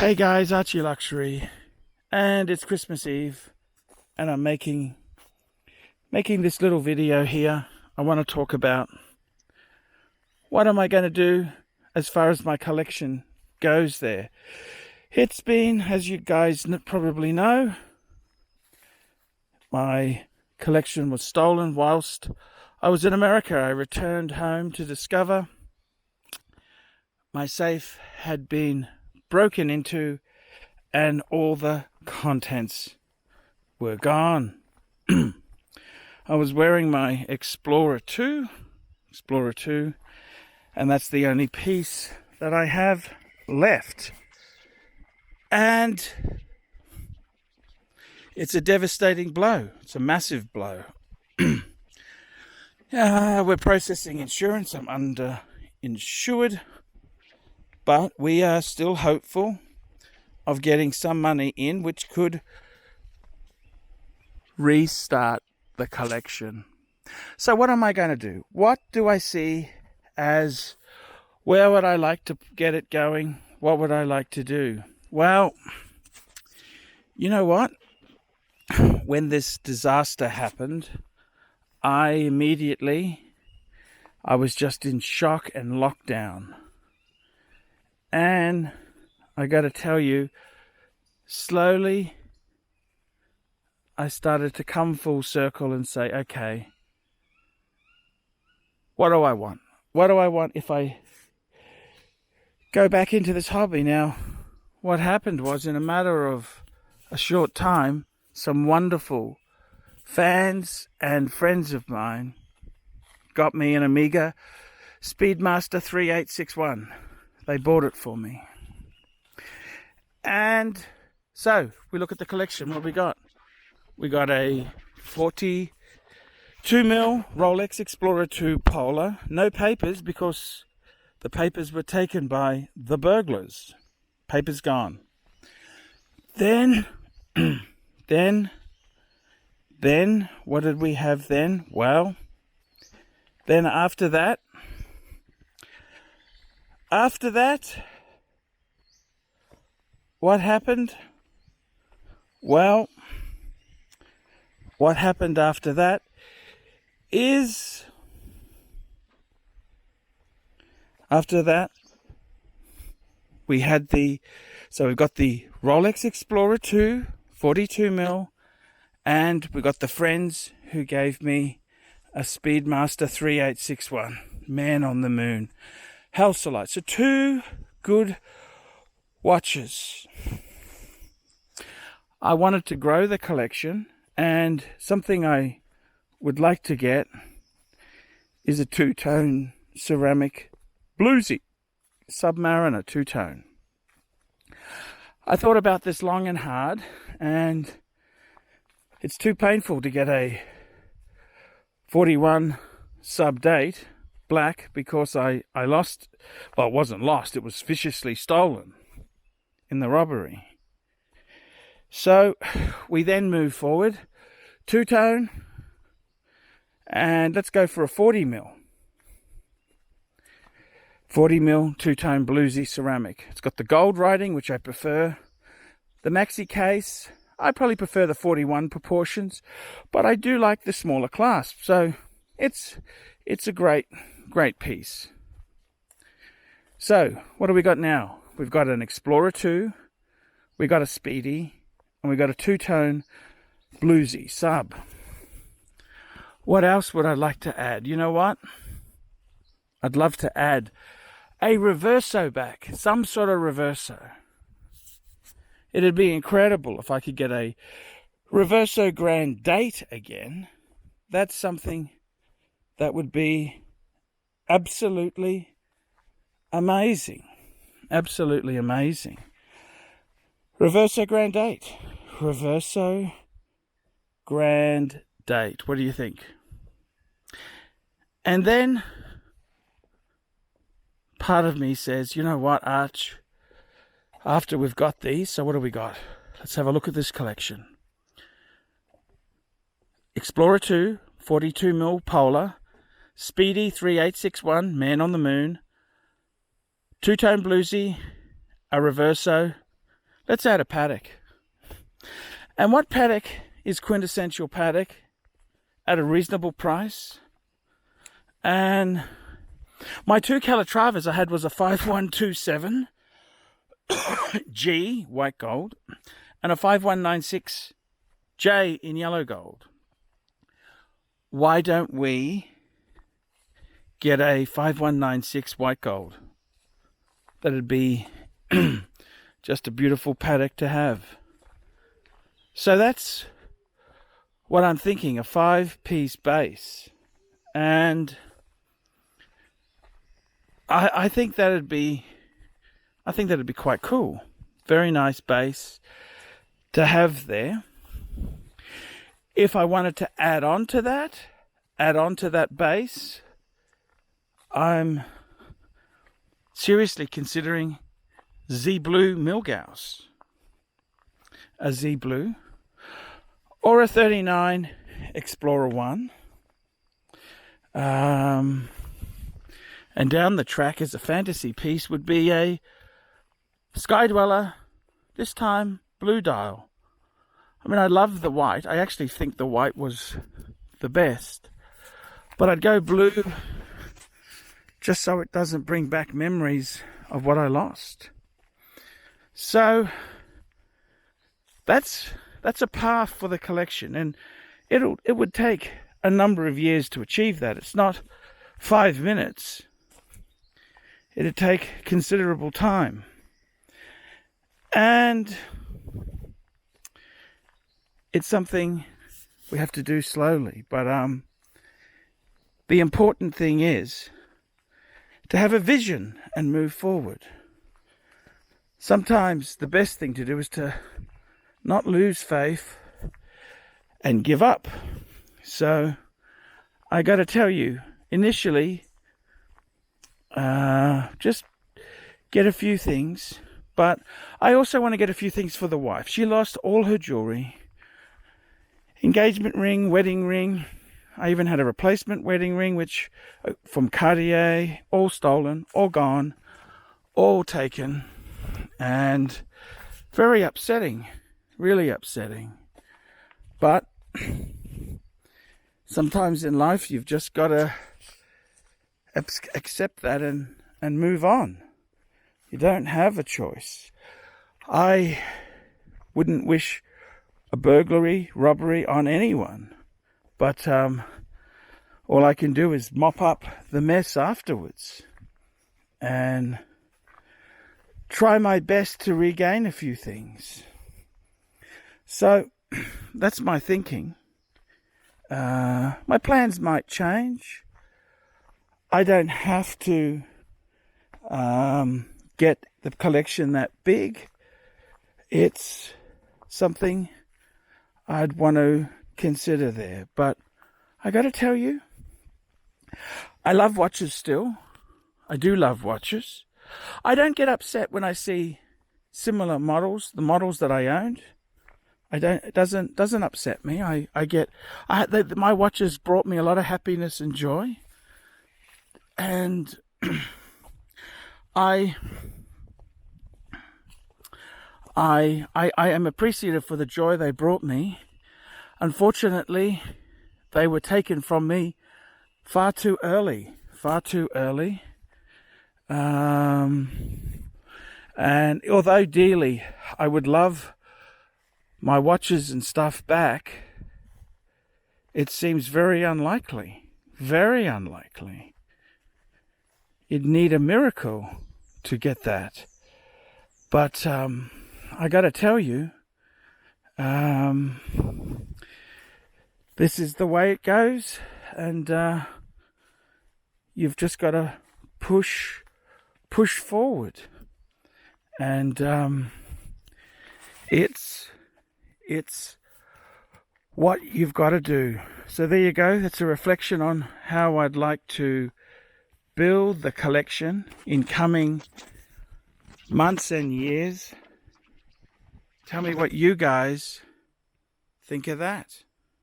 Hey guys, ArchieLuxury, and it's Christmas Eve, and I'm making this little video here. I want to talk about what am I going to do as far as my collection goes there. It's been, as you guys probably know, my collection was stolen whilst I was in America. I returned home to discover my safe had been broken into and all the contents were gone. I was wearing my Explorer 2, and that's the only piece that I have left. And it's a devastating blow. It's a massive blow. We're processing insurance. I'm underinsured. But we are still hopeful of getting some money in, which could restart the collection. So what am I going to do? What do I see as where would I like to get it going? What would I like to do? Well, you know what? When this disaster happened, I was just in shock and lockdown. And I got to tell you, slowly I started to come full circle and say, okay, what do I want? What do I want if I go back into this hobby? Now, what happened was, in a matter of a short time, some wonderful fans and friends of mine got me an Amiga Speedmaster 3861. They bought it for me. And so we look at the collection. What we got? We got a 42mm Rolex Explorer 2 Polar. No papers because the papers were taken by the burglars. Papers gone. Then, what did we have then? Well, then after that, what happened? Well, what happened after that is, we had we've got the Rolex Explorer 2, 42mm, and we got the friends who gave me a Speedmaster 3861, Man on the Moon. Halcylite. So two good watches. I wanted to grow the collection, and something I would like to get is a two-tone ceramic bluesy Submariner two-tone. I thought about this long and hard, and it's too painful to get a 41 sub date black because I lost, well, it wasn't lost, it was viciously stolen in the robbery. So we then move forward, two-tone, and let's go for a 40mm two-tone bluesy ceramic. It's got the gold writing, which I prefer. The maxi case, I probably prefer the 41 proportions, but I do like the smaller clasp. So it's a great piece. So what do we got now? We've got an Explorer 2, we got a Speedy, and we got a two-tone bluesy sub. What else would I like to add? You know what? I'd love to add a reverso back, some sort of reverso. It'd be incredible if I could get a reverso grand date again. That's something that would be absolutely amazing. Absolutely amazing. Reverso grand date. Reverso grand date. What do you think? And then part of me says, you know what, Arch? After we've got these, so what do we got? Let's have a look at this collection. Explorer 2, 42mm Polar, Speedy 3861, Man on the Moon, two-tone bluesy, a reverso, let's add a paddock. And what paddock is quintessential paddock at a reasonable price? And my two Calatravas I had was a 5127 G, white gold, and a 5196 J in yellow gold. Why don't we get a 5196 white gold? That'd be just a beautiful paddock to have. So that's what I'm thinking, a 5-piece base. And I think that'd be quite cool. Very nice base to have there. If I wanted to add on to that base, I'm seriously considering Z Blue Milgauss. A Z Blue or a 39 Explorer 1. And down the track as a fantasy piece would be a Sky Dweller, this time blue dial. I mean, I love the white. I actually think the white was the best. But I'd go blue just so it doesn't bring back memories of what I lost. So that's a path for the collection, and it would take a number of years to achieve that. It's not 5 minutes. It'd take considerable time. And it's something we have to do slowly. But the important thing is to have a vision and move forward. Sometimes the best thing to do is to not lose faith and give up. So I got to tell you, initially, just get a few things, but I also want to get a few things for the wife. She lost all her jewelry, engagement ring, wedding ring. I even had a replacement wedding ring, which from Cartier, all stolen, all gone, all taken, and very upsetting, really upsetting. But sometimes in life you've just got to accept that and move on. You don't have a choice. I wouldn't wish a burglary, robbery on anyone, but all I can do is mop up the mess afterwards and try my best to regain a few things. So that's my thinking. My plans might change. I don't have to get the collection that big. It's something I'd want to consider there. But I got to tell you, I love watches still. I do love watches. I don't get upset when I see similar models, the models that I owned. It doesn't upset me. My watches brought me a lot of happiness and joy. And I am appreciative for the joy they brought me. Unfortunately, they were taken from me far too early. And although dearly I would love my watches and stuff back, it seems very unlikely. Very unlikely. You'd need a miracle to get that. But I got to tell you, this is the way it goes, and you've just got to push forward. And it's what you've got to do. So there you go. That's a reflection on how I'd like to build the collection in coming months and years. Tell me what you guys think of that.